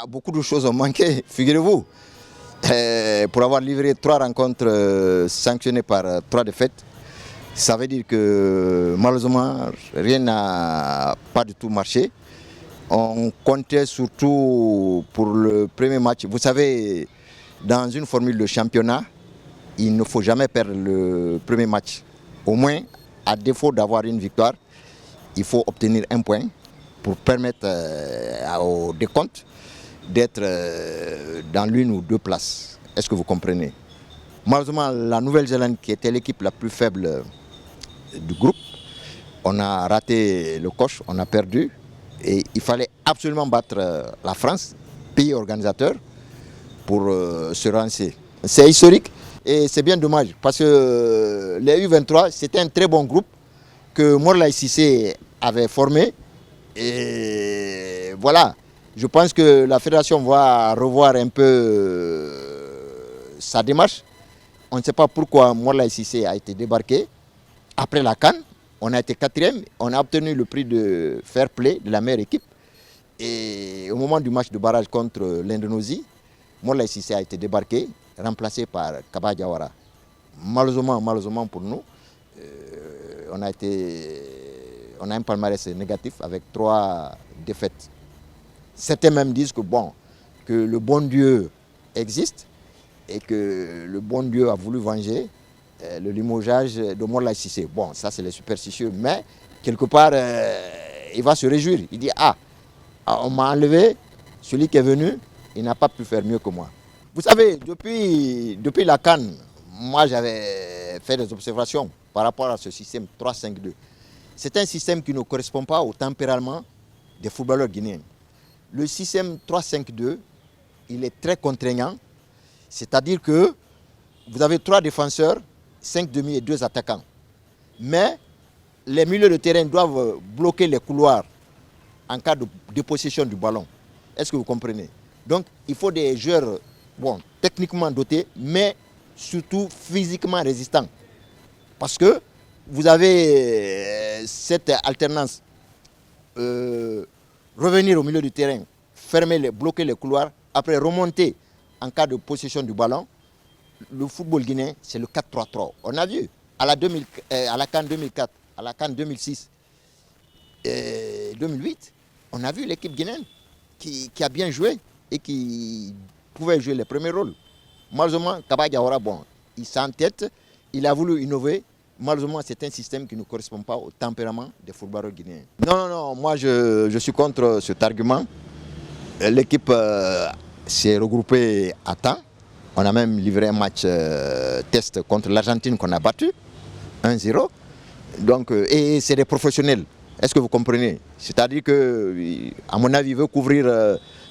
beaucoup de choses ont manqué, figurez-vous. Pour avoir livré 3 rencontres sanctionnées par 3 défaites, ça veut dire que malheureusement, rien n'a pas du tout marché. On comptait surtout pour le premier match. Vous savez, dans une formule de championnat, il ne faut jamais perdre le premier match. Au moins, à défaut d'avoir une victoire, il faut obtenir un point pour permettre au décompte d'être dans l'une ou 2 places. Est-ce que vous comprenez? Malheureusement, la Nouvelle-Zélande, qui était l'équipe la plus faible du groupe, on a raté le coche, on a perdu. Et il fallait absolument battre la France, pays organisateur, pour se relancer. C'est historique et c'est bien dommage parce que les U23, c'était un très bon groupe que Morlaye Cissé avait formé. Et voilà, je pense que la fédération va revoir un peu sa démarche. On ne sait pas pourquoi Morlaye Cissé a été débarqué après la CAN. On a été 4e, on a obtenu le prix de fair play de la meilleure équipe. Et au moment du match de barrage contre l'Indonésie, Morlaye Cissé a été débarqué, remplacé par Kaba Diawara. Malheureusement pour nous, on a un palmarès négatif avec 3 défaites. Certains même disent que, que le bon Dieu existe et que le bon Dieu a voulu venger le limogeage de Morlaye Cissé. Bon, ça c'est les superstitieux, mais quelque part, il va se réjouir. Il dit, on m'a enlevé, celui qui est venu, il n'a pas pu faire mieux que moi. Vous savez, depuis la CAN, moi j'avais fait des observations par rapport à ce système 3-5-2. C'est un système qui ne correspond pas au tempérament des footballeurs guinéens. Le système 3-5-2, il est très contraignant, c'est-à-dire que vous avez 3 défenseurs, 5 demi et 2 attaquants. Mais les milieux de terrain doivent bloquer les couloirs en cas de dépossession du ballon. Est-ce que vous comprenez? Donc il faut des joueurs techniquement dotés, mais surtout physiquement résistants. Parce que vous avez cette alternance. Revenir au milieu du terrain, bloquer les couloirs, après remonter en cas de possession du ballon. Le football guinéen, c'est le 4-3-3. On a vu à la CAN 2004, à la CAN 2006 et 2008, on a vu l'équipe guinéenne qui a bien joué et qui pouvait jouer les premiers rôles. Malheureusement, Kaba Diawara, il s'entête, il a voulu innover. Malheureusement, c'est un système qui ne correspond pas au tempérament des footballeurs guinéens. Non, moi je suis contre cet argument. L'équipe s'est regroupée à temps. On a même livré un match test contre l'Argentine qu'on a battu, 1-0. Donc, et c'est des professionnels. Est-ce que vous comprenez? C'est-à-dire que, à mon avis, il veut couvrir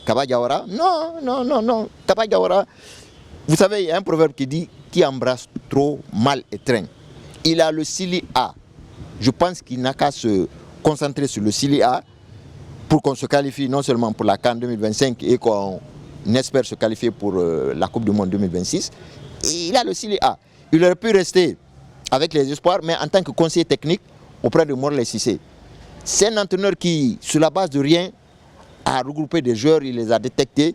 Kaba Diawara. Non. Kaba Diawara, vous savez, il y a un proverbe qui dit « Qui embrasse trop, mal et traîne ». Il a le Sili A. Je pense qu'il n'a qu'à se concentrer sur le Sili A pour qu'on se qualifie non seulement pour la CAN 2025 et qu'on espère se qualifier pour la Coupe du Monde 2026. Et il a le Sili A. Il aurait pu rester avec les espoirs, mais en tant que conseiller technique auprès de Morlaye Cissé. C'est un entraîneur qui, sur la base de rien, a regroupé des joueurs, il les a détectés,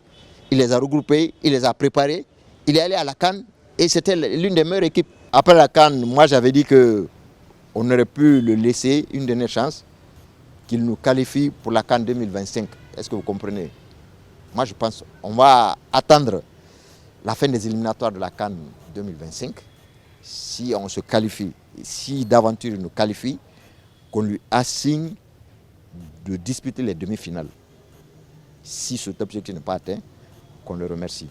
il les a regroupés, il les a préparés. Il est allé à la CAN et c'était l'une des meilleures équipes. Après la CAN, moi j'avais dit qu'on aurait pu le laisser une dernière chance, qu'il nous qualifie pour la CAN 2025. Est-ce que vous comprenez? Moi je pense qu'on va attendre la fin des éliminatoires de la CAN 2025. Si on se qualifie, si d'aventure il nous qualifie, qu'on lui assigne de disputer les demi-finales. Si cet objectif n'est pas atteint, qu'on le remercie.